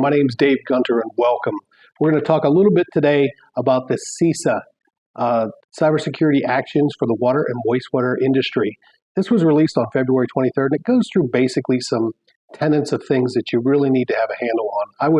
my name is Dave Gunter and welcome. We're going to talk a little bit today about the CISA, Cybersecurity Actions for the Water and Wastewater Industry. This was released on February 23rd, and it goes through basically some tenets of things that you really need to have a handle on.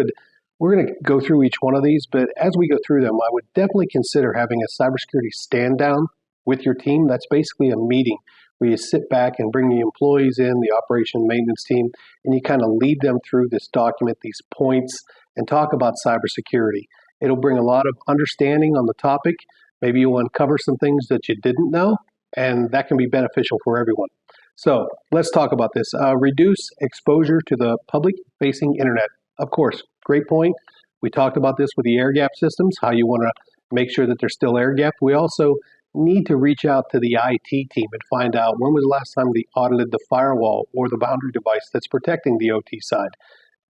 We're going to go through each one of these, but as we go through them, I would definitely consider having a cybersecurity stand down with your team. That's basically a meeting where you sit back and bring the employees in, the operation and maintenance team, and you kind of lead them through this document, these points, and talk about cybersecurity. It'll bring a lot of understanding on the topic. Maybe you'll uncover some things that you didn't know, and that can be beneficial for everyone. So let's talk about this. Reduce exposure to the public-facing internet. Of course, great point. We talked about this with the air gap systems, how you want to make sure that there's still air gap. We also need to reach out to the IT team and find out when was the last time they audited the firewall or the boundary device that's protecting the OT side.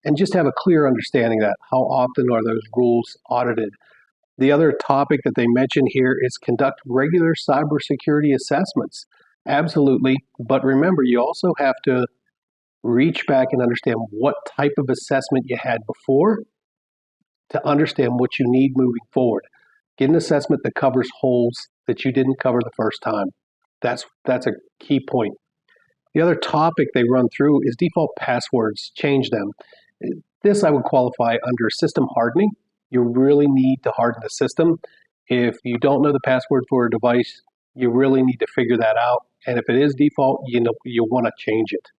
And just have a clear understanding of that. How often are those rules audited? The other topic that they mention here is conduct regular cybersecurity assessments. Absolutely. But remember, you also have to reach back and understand what type of assessment you had before to understand what you need moving forward. Get an assessment that covers holes that you didn't cover the first time. That's a key point. The other topic they run through is default passwords. Change them. This I would qualify under system hardening. You really need to harden the system. If you don't know the password for a device, you really need to figure that out. And if it is default, you want to change it.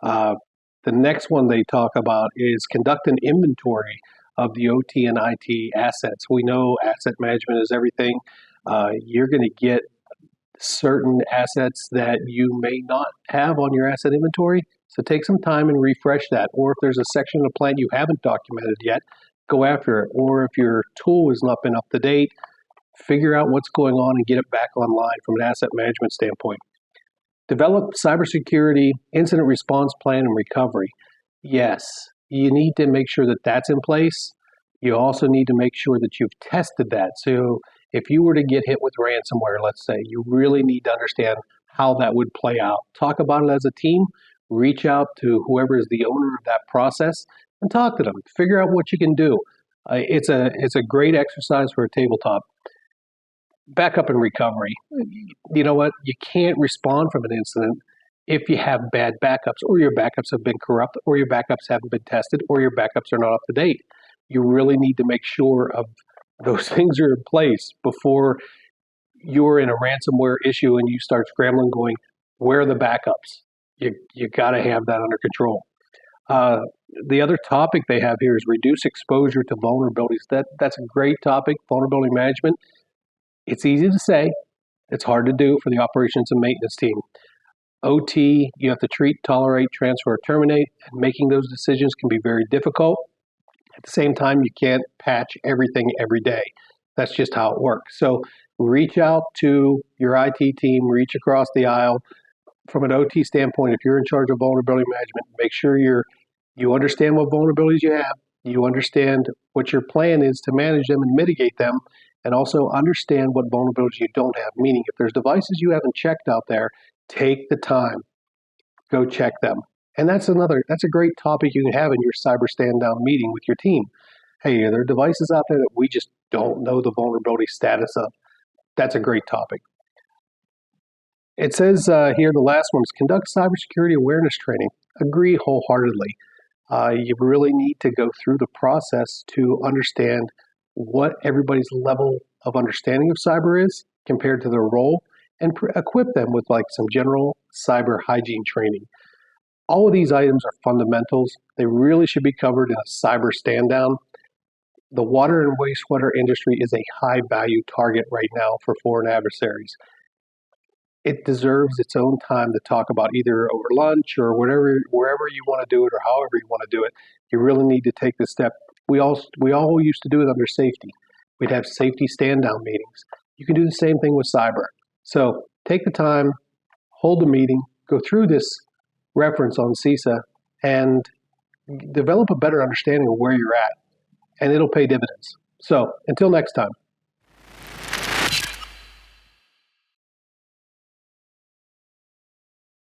The next one they talk about is conduct an inventory of the OT and IT assets. We know asset management is everything. You're going to get certain assets that you may not have on your asset inventory. So take some time and refresh that. Or if there's a section of the plant you haven't documented yet, go after it. Or if your tool has not been up to date, figure out what's going on and get it back online from an asset management standpoint. Develop cybersecurity incident response plan and recovery. Yes, you need to make sure that that's in place. You also need to make sure that you've tested that. So if you were to get hit with ransomware, let's say, you really need to understand how that would play out. Talk about it as a team. Reach out to whoever is the owner of that process and talk to them. Figure out what you can do. It's a great exercise for a tabletop. Backup and recovery. You know what? You can't respond from an incident if you have bad backups, or your backups have been corrupt, or your backups haven't been tested, or your backups are not up to date. You really need to make sure of those things are in place before you're in a ransomware issue and you start scrambling going, where are the backups? You got to have that under control. The other topic they have here is reduce exposure to vulnerabilities. That's a great topic, vulnerability management. It's easy to say. It's hard to do for the operations and maintenance team. OT, you have to treat, tolerate, transfer, or terminate, and making those decisions can be very difficult. At the same time, you can't patch everything every day. That's just how it works. So reach out to your IT team, reach across the aisle. From an OT standpoint, if you're in charge of vulnerability management, make sure you understand what vulnerabilities you have, you understand what your plan is to manage them and mitigate them, and also understand what vulnerabilities you don't have. Meaning, if there's devices you haven't checked out there, take the time, go check them. And that's a great topic you can have in your cyber stand down meeting with your team. Hey, are there devices out there that we just don't know the vulnerability status of? That's a great topic. It says here, the last one is conduct cybersecurity awareness training. Agree wholeheartedly. You really need to go through the process to understand what everybody's level of understanding of cyber is compared to their role, and equip them with like some general cyber hygiene training. All of these items are fundamentals. They really should be covered in a cyber stand down. The water and wastewater industry is a high value target right now for foreign adversaries. It deserves its own time to talk about, either over lunch or wherever you want to do it, or however you want to do it. You really need to take this step. We all used to do it under safety. We'd have safety stand down meetings. You can do the same thing with cyber. So take the time, hold the meeting, go through this reference on CISA, and develop a better understanding of where you're at, and it'll pay dividends. So until next time.